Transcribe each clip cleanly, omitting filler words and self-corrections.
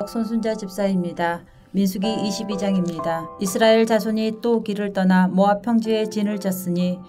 손순자 집사입니다. 민수기 22장입니다. 이스라엘 자손이 또 길을 떠나 모압 평지에 진을 쳤으니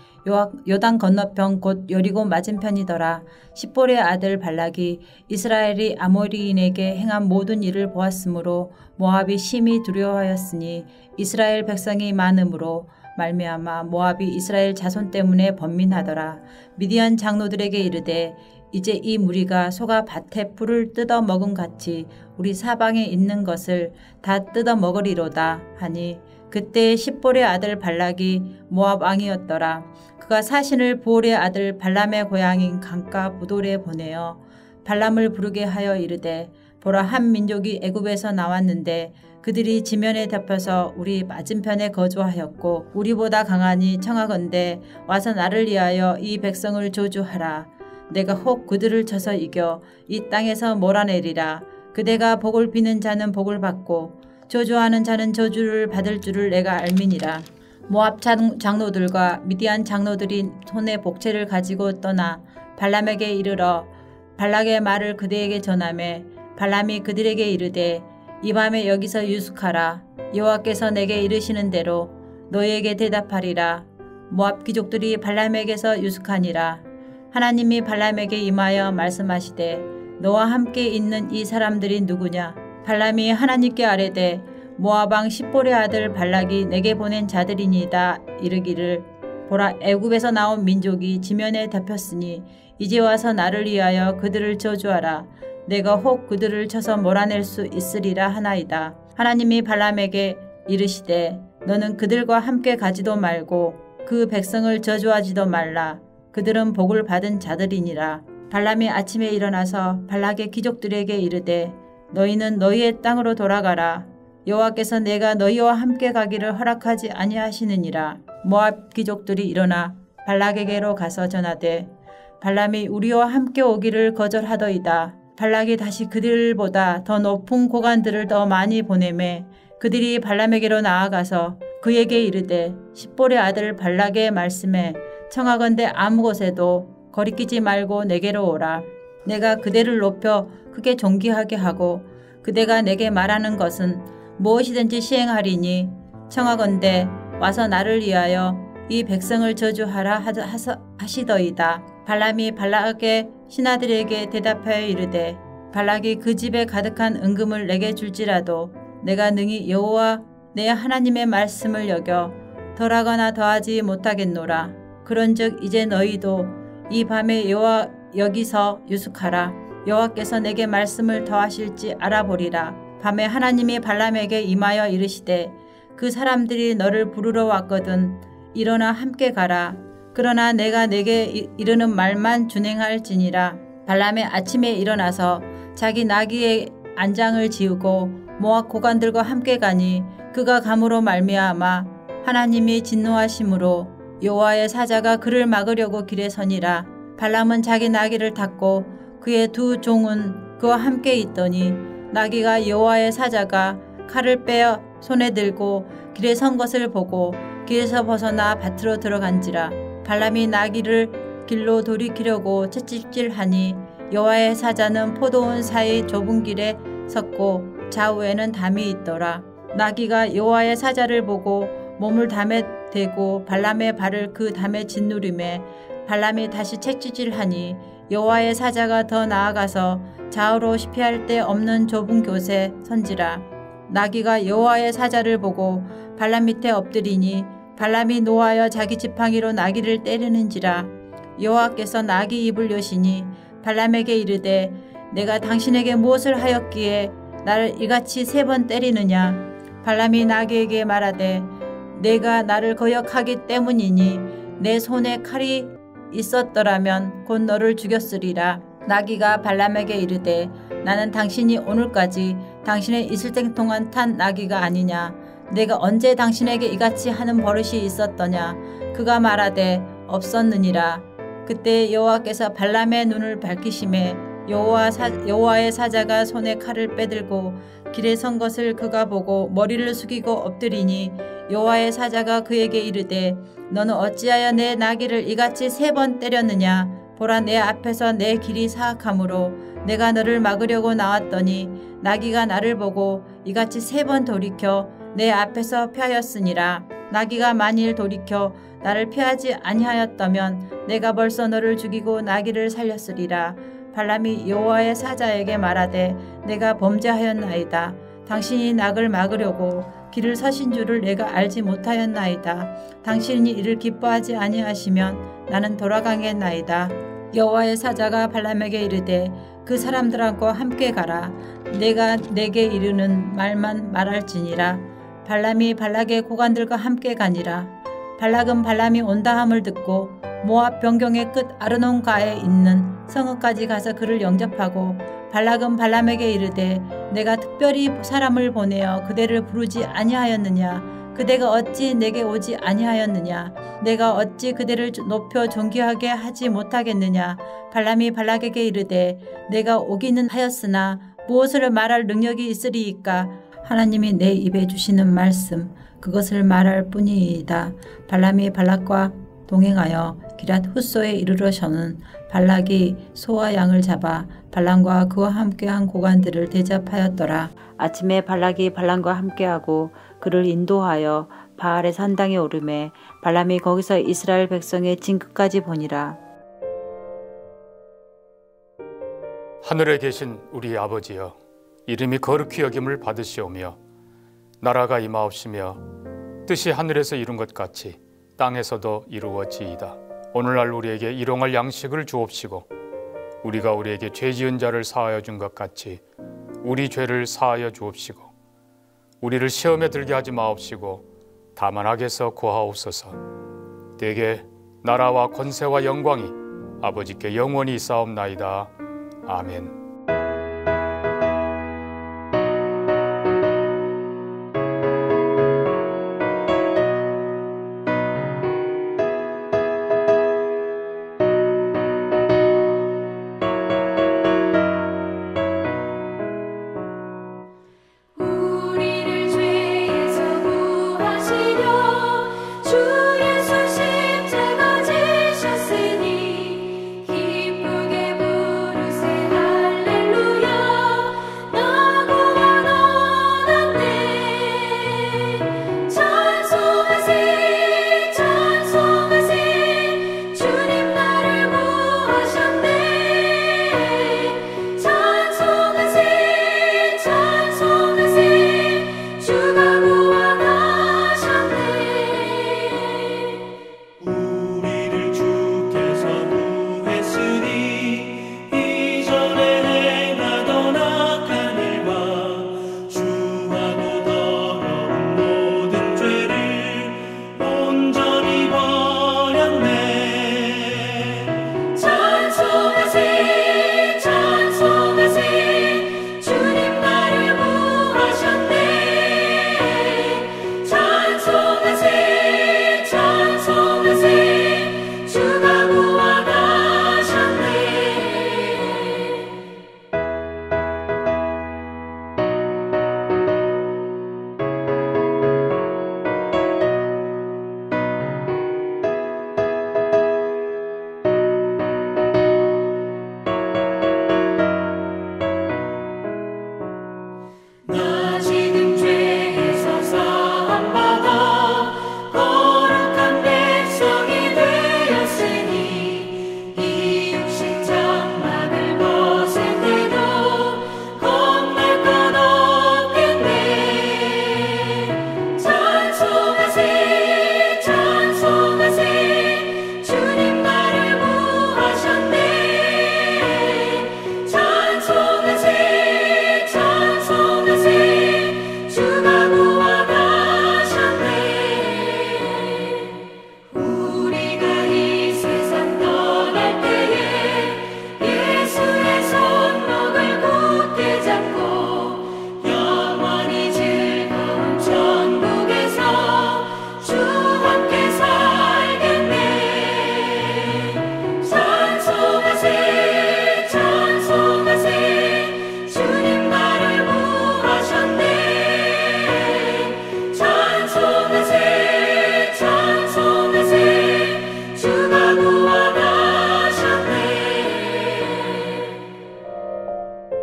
요단 건너편 곧 여리고 맞은편이더라. 십볼의 아들 발락이 이스라엘이 아모리인에게 행한 모든 일을 보았으므로 모압이 심히 두려워하였으니 이스라엘 백성이 많음으로 말미암아 모압이 이스라엘 자손 때문에 번민하더라. 미디안 장로들에게 이르되 이제 이 무리가 소가 밭에 풀을 뜯어 먹음 같이 우리 사방에 있는 것을 다 뜯어 먹으리로다 하니 그때 십볼의 아들 발락이 모압 왕이었더라. 그가 사신을 부올의 아들 발람의 고향인 강가 부돌에 보내어 발람을 부르게 하여 이르되 보라, 한 민족이 애굽에서 나왔는데 그들이 지면에 덮여서 우리 맞은편에 거주하였고 우리보다 강하니 청하건대 와서 나를 위하여 이 백성을 저주하라. 내가 혹 그들을 쳐서 이겨 이 땅에서 몰아내리라. 그대가 복을 비는 자는 복을 받고 저주하는 자는 저주를 받을 줄을 내가 알미니라. 모압 장로들과 미디안 장로들이 손에 복채를 가지고 떠나 발람에게 이르러 발락의 말을 그대에게 전하매 발람이 그들에게 이르되 이 밤에 여기서 유숙하라. 여호와께서 내게 이르시는 대로 너희에게 대답하리라. 모압 귀족들이 발람에게서 유숙하니라. 하나님이 발람에게 임하여 말씀하시되 너와 함께 있는 이 사람들이 누구냐? 발람이 하나님께 아뢰되 모압 왕 십볼의 아들 발락이 내게 보낸 자들이니이다. 이르기를 보라, 애굽에서 나온 민족이 지면에 덮였으니 이제 와서 나를 위하여 그들을 저주하라. 내가 혹 그들을 쳐서 몰아낼 수 있으리라 하나이다. 하나님이 발람에게 이르시되 너는 그들과 함께 가지도 말고 그 백성을 저주하지도 말라. 그들은 복을 받은 자들이니라. 발람이 아침에 일어나서 발락의 귀족들에게 이르되 너희는 너희의 땅으로 돌아가라. 여호와께서 내가 너희와 함께 가기를 허락하지 아니하시느니라. 모압 귀족들이 일어나 발락에게로 가서 전하되 발람이 우리와 함께 오기를 거절하더이다. 발락이 다시 그들보다 더 높은 고관들을 더 많이 보내매 그들이 발람에게로 나아가서 그에게 이르되 십볼의 아들 발락의 말씀에 청하건대 아무 곳에도 거리끼지 말고 내게로 오라. 내가 그대를 높여 크게 존귀하게 하고 그대가 내게 말하는 것은 무엇이든지 시행하리니 청하건대 와서 나를 위하여 이 백성을 저주하라 하시더이다. 발람이 발락의 신하들에게 대답하여 이르되 발락이 그 집에 가득한 은금을 내게 줄지라도 내가 능히 여호와 내 하나님의 말씀을 여겨 덜하거나 더하지 못하겠노라. 그런즉 이제 너희도 이 밤에 여기서 유숙하라. 여호와께서 내게 말씀을 더하실지 알아보리라. 밤에 하나님이 발람에게 임하여 이르시되 그 사람들이 너를 부르러 왔거든 일어나 함께 가라. 그러나 내가 내게 이르는 말만 준행할지니라. 발람이 아침에 일어나서 자기 나귀의 안장을 지우고 모압 고관들과 함께 가니 그가 감으로 말미암아 하나님이 진노하심으로 여호와의 사자가 그를 막으려고 길에 서니라. 발람은 자기 나귀를 탔고 그의 두 종은 그와 함께 있더니 나귀가 여호와의 사자가 칼을 빼어 손에 들고 길에 선 것을 보고 길에서 벗어나 밭으로 들어간지라. 발람이 나귀를 길로 돌이키려고 채찍질하니 여호와의 사자는 포도원 사이 좁은 길에 섰고 좌우에는 담이 있더라. 나귀가 여호와의 사자를 보고 몸을 담에 대고 발람의 발을 그 담에 짓누르매 발람이 다시 채찍질하니 여호와의 사자가 더 나아가서 좌우로 피할 데 없는 좁은 곳에 선지라. 나귀가 여호와의 사자를 보고 발람 밑에 엎드리니 발람이 노하여 자기 지팡이로 나귀를 때리는지라. 여호와께서 나귀 입을 여시니 발람에게 이르되 내가 당신에게 무엇을 하였기에 나를 이같이 3번 때리느냐. 발람이 나귀에게 말하되 내가 나를 거역하기 때문이니 내 손에 칼이 있었더라면 곧 너를 죽였으리라. 나귀가 발람에게 이르되 나는 당신이 오늘까지 당신의 있을 때 동안 탄 나귀가 아니냐. 내가 언제 당신에게 이같이 하는 버릇이 있었더냐. 그가 말하되 없었느니라. 그때 여호와께서 발람의 눈을 밝히심에 여호와의 사자가 손에 칼을 빼들고 길에 선 것을 그가 보고 머리를 숙이고 엎드리니 여호와의 사자가 그에게 이르되 너는 어찌하여 내 나귀를 이같이 3번 때렸느냐. 보라, 내 앞에서 내 길이 사악하므로 내가 너를 막으려고 나왔더니 나귀가 나를 보고 이같이 3번 돌이켜 내 앞에서 피하였으니라. 나귀가 만일 돌이켜 나를 피하지 아니하였다면 내가 벌써 너를 죽이고 나귀를 살렸으리라. 발람이 여호와의 사자에게 말하되 내가 범죄하였나이다. 당신이 낙을 막으려고 길을 서신 줄을 내가 알지 못하였나이다. 당신이 이를 기뻐하지 아니하시면 나는 돌아가겠나이다. 여호와의 사자가 발람에게 이르되 그 사람들과 함께 가라. 내가 내게 이르는 말만 말할지니라. 발람이 발락의 고관들과 함께 가니라. 발락은 발람이 온다함을 듣고 모압 변경의 끝 아르논가에 있는 성읍까지 가서 그를 영접하고 발락은 발람에게 이르되 내가 특별히 사람을 보내어 그대를 부르지 아니하였느냐. 그대가 어찌 내게 오지 아니하였느냐. 내가 어찌 그대를 높여 존귀하게 하지 못하겠느냐. 발람이 발락에게 이르되 내가 오기는 하였으나 무엇을 말할 능력이 있으리이까. 하나님이 내 입에 주시는 말씀 그것을 말할 뿐이이다. 발람이 발락과 동행하여 기랏 훗소에 이르러서는 발락이 소와 양을 잡아 발람과 그와 함께한 고관들을 대접하였더라. 아침에 발락이 발람과 함께하고 그를 인도하여 바알의 산당에 오르매 발람이 거기서 이스라엘 백성의 징끝까지 보니라. 하늘에 계신 우리 아버지여, 이름이 거룩히 여김을 받으시오며 나라가 임하옵시며 뜻이 하늘에서 이룬 것 같이 땅에서도 이루어지이다. 오늘날 우리에게 일용할 양식을 주옵시고 우리가 우리에게 죄 지은 자를 사하여 준 것 같이 우리 죄를 사하여 주옵시고 우리를 시험에 들게 하지 마옵시고 다만 악에서 구하옵소서. 대개 나라와 권세와 영광이 아버지께 영원히 있사옵나이다. 아멘. 기쁘게 부르세 할렐루야.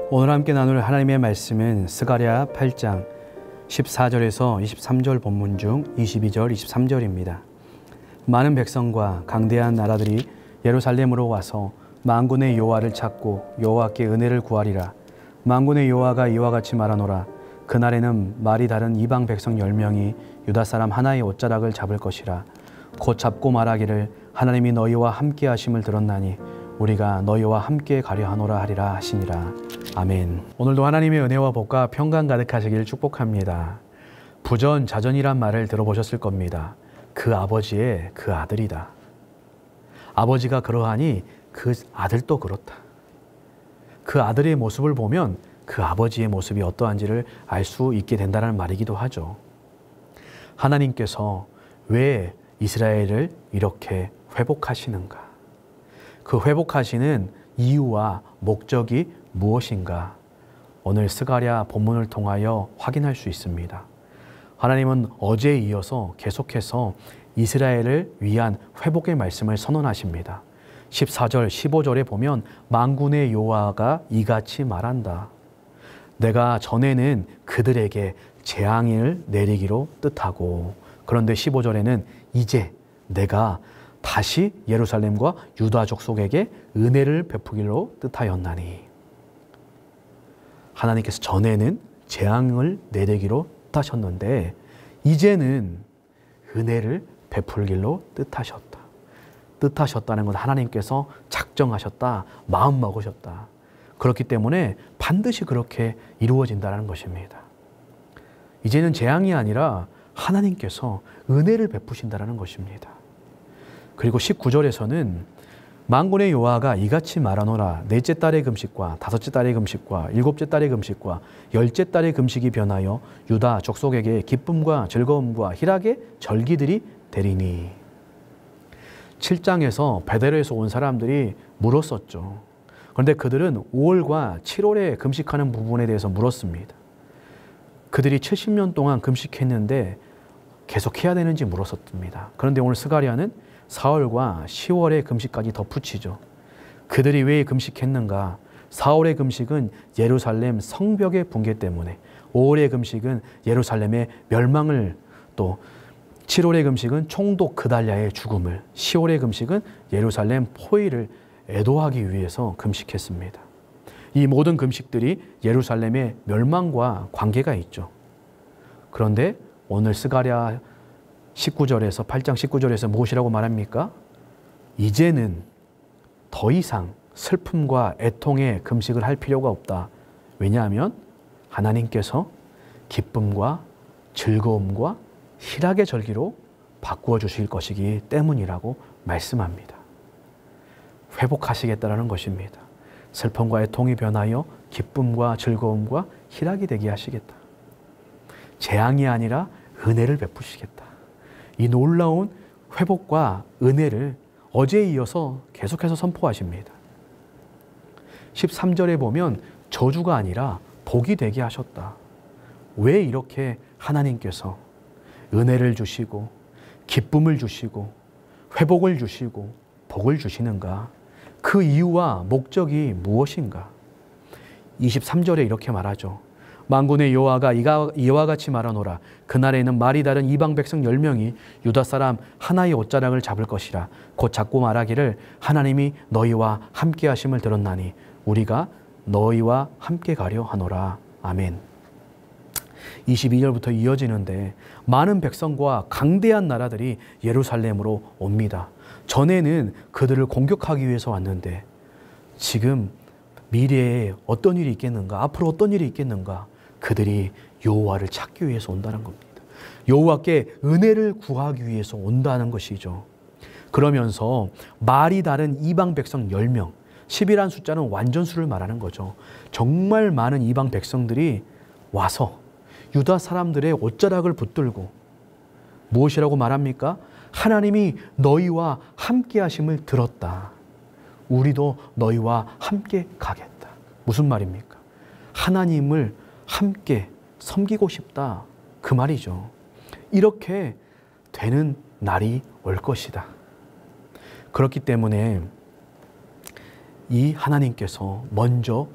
오늘 함께 나눌 하나님의 말씀은 스가랴 8장 14절에서 23절 본문 중 22절, 23절입니다. 많은 백성과 강대한 나라들이 예루살렘으로 와서 만군의 여호와를 찾고 여호와께 은혜를 구하리라. 만군의 여호와가 이와 같이 말하노라. 그날에는 말이 다른 이방 백성 10명이 유다 사람 하나의 옷자락을 잡을 것이라. 곧 잡고 말하기를 하나님이 너희와 함께 하심을 들었나니 우리가 너희와 함께 가려 하노라 하리라 하시니라. 아멘. 오늘도 하나님의 은혜와 복과 평강 가득하시길 축복합니다. 부전자전이란 말을 들어보셨을 겁니다. 그 아버지의 그 아들이다. 아버지가 그러하니 그 아들도 그렇다. 그 아들의 모습을 보면 그 아버지의 모습이 어떠한지를 알 수 있게 된다는 말이기도 하죠. 하나님께서 왜 이스라엘을 이렇게 회복하시는가? 그 회복하시는 이유와 목적이 무엇인가? 오늘 스가랴 본문을 통하여 확인할 수 있습니다. 하나님은 어제에 이어서 계속해서 이스라엘을 위한 회복의 말씀을 선언하십니다. 14절, 15절에 보면 만군의 여호와가 이같이 말한다. 내가 전에는 그들에게 재앙을 내리기로 뜻하고, 그런데 15절에는 이제 내가 다시 예루살렘과 유다 족속에게 은혜를 베푸기로 뜻하였나니. 하나님께서 전에는 재앙을 내리기로 뜻하셨는데 이제는 은혜를 베풀기로 뜻하셨다. 뜻하셨다는 건 하나님께서 작정하셨다, 마음먹으셨다. 그렇기 때문에 반드시 그렇게 이루어진다는 것입니다. 이제는 재앙이 아니라 하나님께서 은혜를 베푸신다는 것입니다. 그리고 19절에서는 만군의 여호와가 이같이 말하노라. 넷째 달의 금식과 다섯째 달의 금식과 일곱째 달의 금식과 열째 달의 금식이 변하여 유다 족속에게 기쁨과 즐거움과 희락의 절기들이 되리니. 7장에서 베델에서 온 사람들이 물었었죠. 그런데 그들은 5월과 7월에 금식하는 부분에 대해서 물었습니다. 그들이 70년 동안 금식했는데 계속 해야 되는지 물었었습니다. 그런데 오늘 스가랴는 4월과 10월의 금식까지 덧붙이죠. 그들이 왜 금식했는가? 4월의 금식은 예루살렘 성벽의 붕괴 때문에, 5월의 금식은 예루살렘의 멸망을, 또 7월의 금식은 총독 그달랴의 죽음을, 10월의 금식은 예루살렘 포위를 애도하기 위해서 금식했습니다. 이 모든 금식들이 예루살렘의 멸망과 관계가 있죠. 그런데 오늘 스가랴 19절에서 8장 19절에서 무엇이라고 말합니까? 이제는 더 이상 슬픔과 애통의 금식을 할 필요가 없다. 왜냐하면 하나님께서 기쁨과 즐거움과 희락의 절기로 바꾸어 주실 것이기 때문이라고 말씀합니다. 회복하시겠다는 것입니다. 슬픔과 애통이 변하여 기쁨과 즐거움과 희락이 되게 하시겠다. 재앙이 아니라 은혜를 베푸시겠다. 이 놀라운 회복과 은혜를 어제에 이어서 계속해서 선포하십니다. 13절에 보면 저주가 아니라 복이 되게 하셨다. 왜 이렇게 하나님께서 은혜를 주시고 기쁨을 주시고 회복을 주시고 복을 주시는가? 그 이유와 목적이 무엇인가? 23절에 이렇게 말하죠. 만군의 여호와가 이와 같이 말하노라. 그날에는 말이 다른 이방 백성 10명이 유다 사람 하나의 옷자락을 잡을 것이라. 곧 잡고 말하기를 하나님이 너희와 함께 하심을 들었나니 우리가 너희와 함께 가려 하노라. 아멘. 22절부터 이어지는데 많은 백성과 강대한 나라들이 예루살렘으로 옵니다. 전에는 그들을 공격하기 위해서 왔는데 지금 미래에 어떤 일이 있겠는가? 앞으로 어떤 일이 있겠는가? 그들이 여호와를 찾기 위해서 온다는 겁니다. 여호와께 은혜를 구하기 위해서 온다는 것이죠. 그러면서 말이 다른 이방 백성 10명, 10이라는 숫자는 완전수를 말하는 거죠. 정말 많은 이방 백성들이 와서 유다 사람들의 옷자락을 붙들고 무엇이라고 말합니까? 하나님이 너희와 함께 하심을 들었다. 우리도 너희와 함께 가겠다. 무슨 말입니까? 하나님을 함께 섬기고 싶다. 그 말이죠. 이렇게 되는 날이 올 것이다. 그렇기 때문에 이 하나님께서 먼저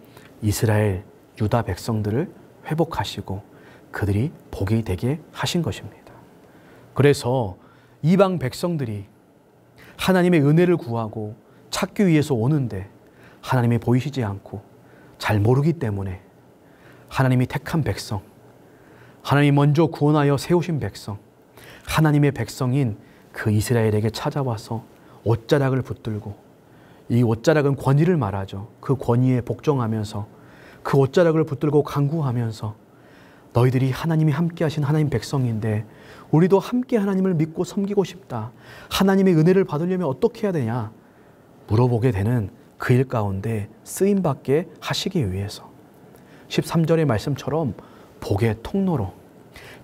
이스라엘 유다 백성들을 회복하시고 그들이 복이 되게 하신 것입니다. 그래서 이방 백성들이 하나님의 은혜를 구하고 찾기 위해서 오는데 하나님이 보이시지 않고 잘 모르기 때문에 하나님이 택한 백성, 하나님이 먼저 구원하여 세우신 백성, 하나님의 백성인 그 이스라엘에게 찾아와서 옷자락을 붙들고, 이 옷자락은 권위를 말하죠. 그 권위에 복종하면서 그 옷자락을 붙들고 간구하면서 너희들이 하나님이 함께 하신 하나님 백성인데 우리도 함께 하나님을 믿고 섬기고 싶다. 하나님의 은혜를 받으려면 어떻게 해야 되냐 물어보게 되는 그 일 가운데 쓰임받게 하시기 위해서 13절의 말씀처럼 복의 통로로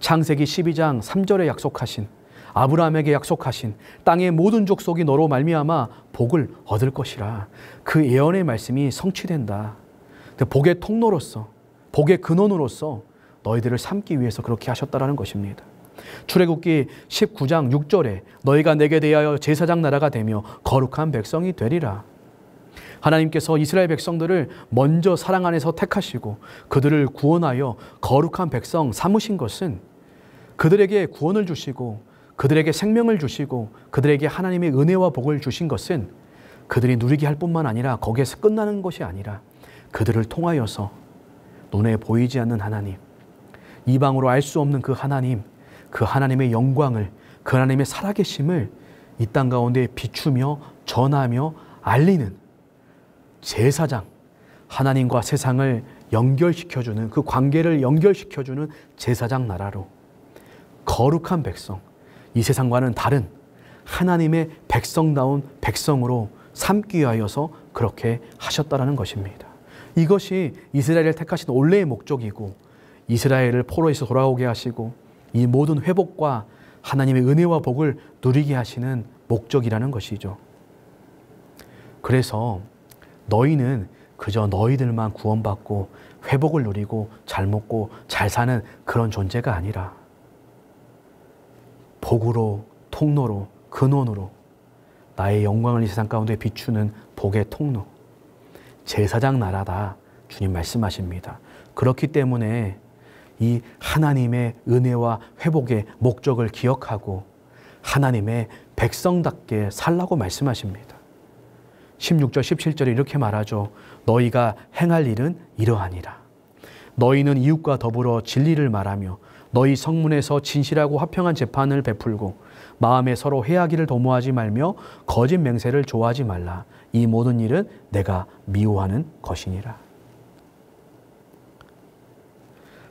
창세기 12장 3절에 약속하신, 아브라함에게 약속하신 땅의 모든 족속이 너로 말미암아 복을 얻을 것이라, 그 예언의 말씀이 성취된다. 복의 통로로서, 복의 근원으로서 너희들을 삼기 위해서 그렇게 하셨다라는 것입니다. 출애굽기 19장 6절에 너희가 내게 대하여 제사장 나라가 되며 거룩한 백성이 되리라. 하나님께서 이스라엘 백성들을 먼저 사랑 안에서 택하시고 그들을 구원하여 거룩한 백성 삼으신 것은 그들에게 구원을 주시고 그들에게 생명을 주시고 그들에게 하나님의 은혜와 복을 주신 것은 그들이 누리게 할 뿐만 아니라 거기에서 끝나는 것이 아니라 그들을 통하여서 눈에 보이지 않는 하나님, 이방으로 알 수 없는 그 하나님, 그 하나님의 영광을, 그 하나님의 살아계심을 이 땅 가운데 비추며 전하며 알리는 제사장, 하나님과 세상을 연결시켜주는, 그 관계를 연결시켜주는 제사장 나라로 거룩한 백성, 이 세상과는 다른 하나님의 백성다운 백성으로 삼기 위하여서 그렇게 하셨다라는 것입니다. 이것이 이스라엘을 택하신 원래의 목적이고 이스라엘을 포로에서 돌아오게 하시고 이 모든 회복과 하나님의 은혜와 복을 누리게 하시는 목적이라는 것이죠. 그래서 너희는 그저 너희들만 구원받고 회복을 누리고 잘 먹고 잘 사는 그런 존재가 아니라 복으로, 통로로, 근원으로 나의 영광을 이 세상 가운데 비추는 복의 통로, 제사장 나라다 주님 말씀하십니다. 그렇기 때문에 이 하나님의 은혜와 회복의 목적을 기억하고 하나님의 백성답게 살라고 말씀하십니다. 16절 17절에 이렇게 말하죠. 너희가 행할 일은 이러하니라. 너희는 이웃과 더불어 진리를 말하며 너희 성문에서 진실하고 화평한 재판을 베풀고 마음에 서로 해하기를 도모하지 말며 거짓 맹세를 좋아하지 말라. 이 모든 일은 내가 미워하는 것이니라.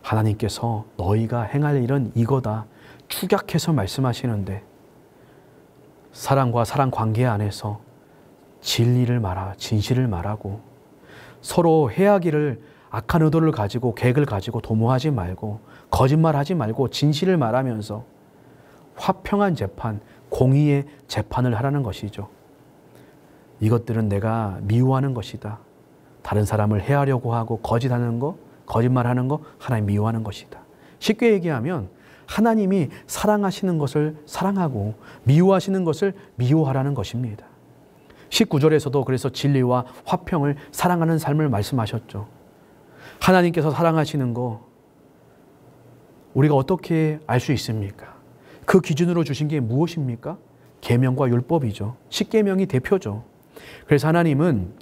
하나님께서 너희가 행할 일은 이거다 축약해서 말씀하시는데 사랑과 사랑 관계 안에서 진리를 말하, 진실을 말하고 서로 해하기를 악한 의도를 가지고 계획을 가지고 도모하지 말고 거짓말하지 말고 진실을 말하면서 화평한 재판, 공의의 재판을 하라는 것이죠. 이것들은 내가 미워하는 것이다. 다른 사람을 해하려고 하고 거짓하는 거, 거짓말하는 거 하나님 미워하는 것이다. 쉽게 얘기하면 하나님이 사랑하시는 것을 사랑하고 미워하시는 것을 미워하라는 것입니다. 19절에서도 그래서 진리와 화평을 사랑하는 삶을 말씀하셨죠. 하나님께서 사랑하시는 거 우리가 어떻게 알 수 있습니까? 그 기준으로 주신 게 무엇입니까? 계명과 율법이죠. 십계명이 대표죠. 그래서 하나님은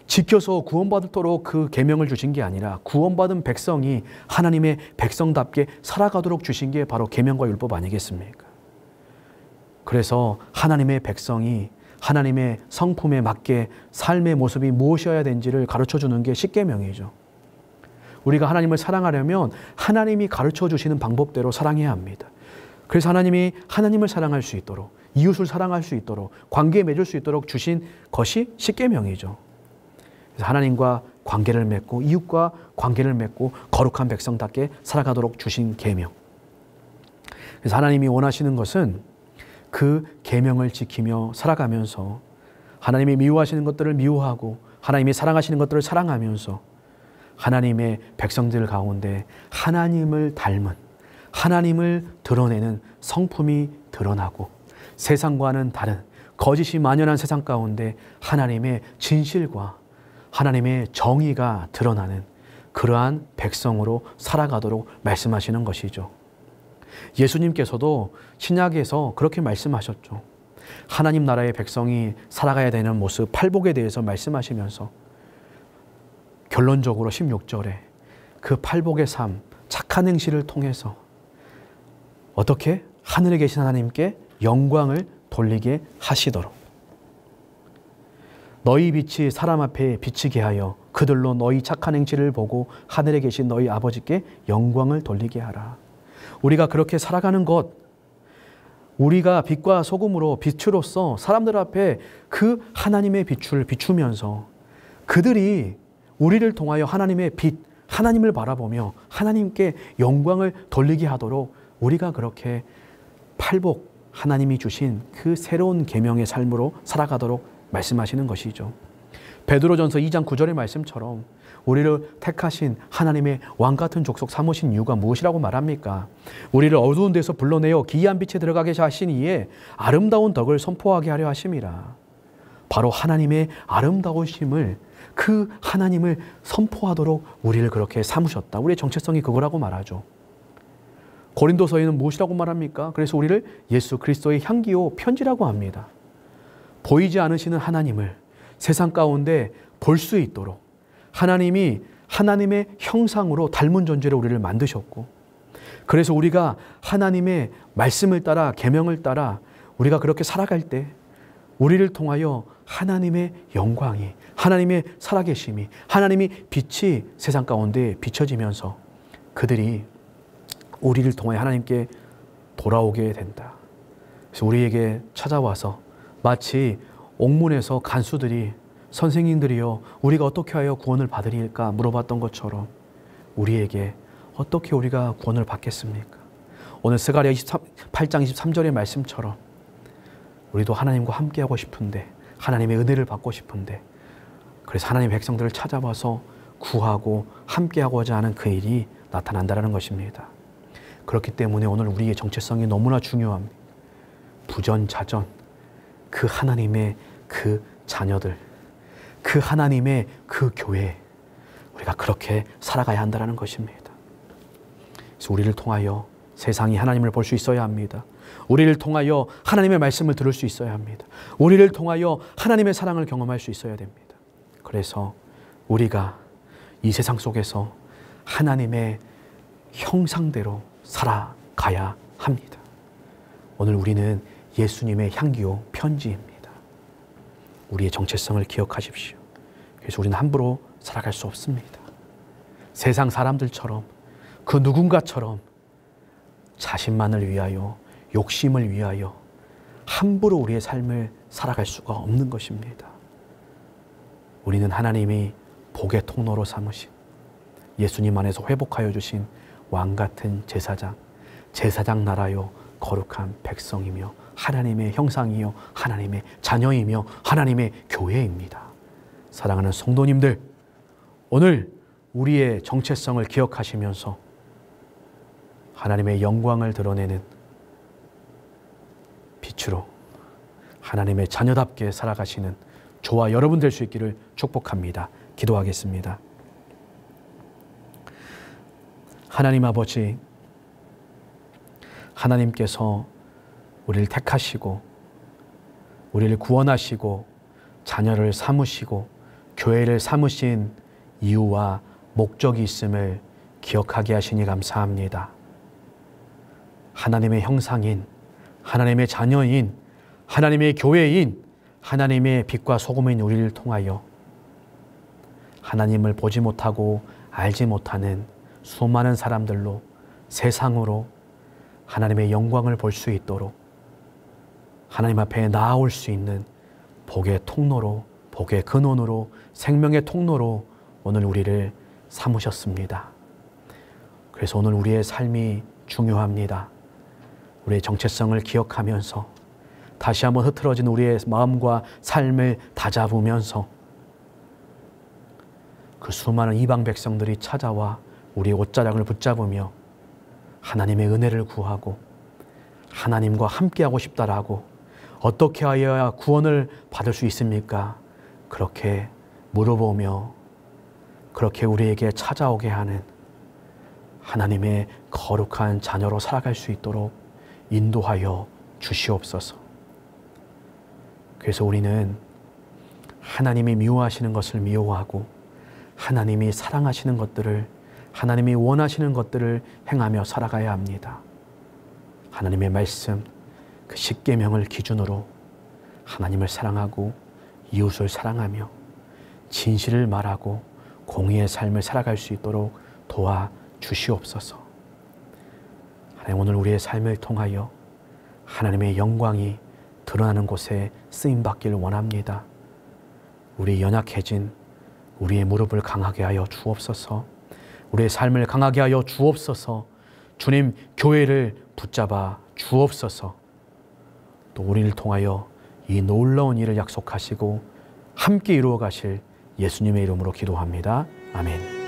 지켜서 구원받도록 그 계명을 주신 게 아니라 구원받은 백성이 하나님의 백성답게 살아가도록 주신 게 바로 계명과 율법 아니겠습니까? 그래서 하나님의 백성이 하나님의 성품에 맞게 삶의 모습이 무엇이어야 되는지를 가르쳐주는 게 십계명이죠. 우리가 하나님을 사랑하려면 하나님이 가르쳐 주시는 방법대로 사랑해야 합니다. 그래서 하나님이 하나님을 사랑할 수 있도록, 이웃을 사랑할 수 있도록, 관계 맺을 수 있도록 주신 것이 십계명이죠. 그래서 하나님과 관계를 맺고 이웃과 관계를 맺고 거룩한 백성답게 살아가도록 주신 계명. 그래서 하나님이 원하시는 것은 그 계명을 지키며 살아가면서 하나님이 미워하시는 것들을 미워하고 하나님이 사랑하시는 것들을 사랑하면서 하나님의 백성들 가운데 하나님을 닮은, 하나님을 드러내는 성품이 드러나고 세상과는 다른 거짓이 만연한 세상 가운데 하나님의 진실과 하나님의 정의가 드러나는 그러한 백성으로 살아가도록 말씀하시는 것이죠. 예수님께서도 신약에서 그렇게 말씀하셨죠. 하나님 나라의 백성이 살아가야 되는 모습, 팔복에 대해서 말씀하시면서 결론적으로 16절에 그 팔복의 삶, 착한 행실을 통해서 어떻게 하늘에 계신 하나님께 영광을 돌리게 하시도록 너희 빛이 사람 앞에 비치게 하여 그들로 너희 착한 행실을 보고 하늘에 계신 너희 아버지께 영광을 돌리게 하라. 우리가 그렇게 살아가는 것, 우리가 빛과 소금으로 빛으로서 사람들 앞에 그 하나님의 빛을 비추면서 그들이 우리를 통하여 하나님의 빛, 하나님을 바라보며 하나님께 영광을 돌리게 하도록 우리가 그렇게 팔복, 하나님이 주신 그 새로운 계명의 삶으로 살아가도록 말씀하시는 것이죠. 베드로전서 2장 9절의 말씀처럼 우리를 택하신 하나님의 왕같은 족속 삼으신 이유가 무엇이라고 말합니까? 우리를 어두운 데서 불러내어 기이한 빛에 들어가게 하신 이에 아름다운 덕을 선포하게 하려 하심이라. 바로 하나님의 아름다우심을, 그 하나님을 선포하도록 우리를 그렇게 삼으셨다. 우리의 정체성이 그거라고 말하죠. 고린도서에는 무엇이라고 말합니까? 그래서 우리를 예수 그리스도의 향기요 편지라고 합니다. 보이지 않으시는 하나님을 세상 가운데 볼 수 있도록 하나님이 하나님의 형상으로 닮은 존재로 우리를 만드셨고, 그래서 우리가 하나님의 말씀을 따라 계명을 따라 우리가 그렇게 살아갈 때 우리를 통하여 하나님의 영광이, 하나님의 살아계심이, 하나님의 빛이 세상 가운데 비춰지면서 그들이 우리를 통하여 하나님께 돌아오게 된다. 그래서 우리에게 찾아와서 마치 옥문에서 간수들이 선생님들이여 우리가 어떻게 하여 구원을 받으리까 물어봤던 것처럼 우리에게 어떻게 우리가 구원을 받겠습니까? 오늘 스가랴 8장 23절의 말씀처럼 우리도 하나님과 함께하고 싶은데, 하나님의 은혜를 받고 싶은데, 그래서 하나님의 백성들을 찾아와서 구하고 함께하고자 하는 그 일이 나타난다는 것입니다. 그렇기 때문에 오늘 우리의 정체성이 너무나 중요합니다. 부전자전, 그 하나님의 그 자녀들, 그 하나님의 그 교회, 우리가 그렇게 살아가야 한다는 것입니다. 그래서 우리를 통하여 세상이 하나님을 볼 수 있어야 합니다. 우리를 통하여 하나님의 말씀을 들을 수 있어야 합니다. 우리를 통하여 하나님의 사랑을 경험할 수 있어야 됩니다. 그래서 우리가 이 세상 속에서 하나님의 형상대로 살아가야 합니다. 오늘 우리는 예수님의 향기요 편지입니다. 우리의 정체성을 기억하십시오. 그래서 우리는 함부로 살아갈 수 없습니다. 세상 사람들처럼, 그 누군가처럼 자신만을 위하여, 욕심을 위하여 함부로 우리의 삶을 살아갈 수가 없는 것입니다. 우리는 하나님이 복의 통로로 삼으신, 예수님 안에서 회복하여 주신 왕같은 제사장, 제사장 나라요 거룩한 백성이며 하나님의 형상이요 하나님의 자녀이며 하나님의 교회입니다. 사랑하는 성도님들, 오늘 우리의 정체성을 기억하시면서 하나님의 영광을 드러내는 빛으로 하나님의 자녀답게 살아가시는 저와 여러분 될 수 있기를 축복합니다. 기도하겠습니다. 하나님 아버지, 하나님께서 우리를 택하시고 우리를 구원하시고 자녀를 삼으시고 교회를 삼으신 이유와 목적이 있음을 기억하게 하시니 감사합니다. 하나님의 형상인, 하나님의 자녀인, 하나님의 교회인, 하나님의 빛과 소금인 우리를 통하여 하나님을 보지 못하고 알지 못하는 수많은 사람들로, 세상으로 하나님의 영광을 볼 수 있도록 하나님 앞에 나아올 수 있는 복의 통로로, 복의 근원으로, 생명의 통로로 오늘 우리를 삼으셨습니다. 그래서 오늘 우리의 삶이 중요합니다. 우리의 정체성을 기억하면서 다시 한번 흐트러진 우리의 마음과 삶을 다잡으면서 그 수많은 이방 백성들이 찾아와 우리의 옷자락을 붙잡으며 하나님의 은혜를 구하고 하나님과 함께하고 싶다라고, 어떻게 하여야 구원을 받을 수 있습니까? 그렇게 물어보며 그렇게 우리에게 찾아오게 하는 하나님의 거룩한 자녀로 살아갈 수 있도록 인도하여 주시옵소서. 그래서 우리는 하나님이 미워하시는 것을 미워하고 하나님이 사랑하시는 것들을, 하나님이 원하시는 것들을 행하며 살아가야 합니다. 하나님의 말씀, 그 십계명을 기준으로 하나님을 사랑하고 이웃을 사랑하며 진실을 말하고 공의의 삶을 살아갈 수 있도록 도와주시옵소서. 하나님, 오늘 우리의 삶을 통하여 하나님의 영광이 드러나는 곳에 쓰임받기를 원합니다. 우리 연약해진 우리의 무릎을 강하게 하여 주옵소서. 우리의 삶을 강하게 하여 주옵소서. 주님, 교회를 붙잡아 주옵소서. 또 우리를 통하여 이 놀라운 일을 약속하시고 함께 이루어 가실 예수님의 이름으로 기도합니다. 아멘.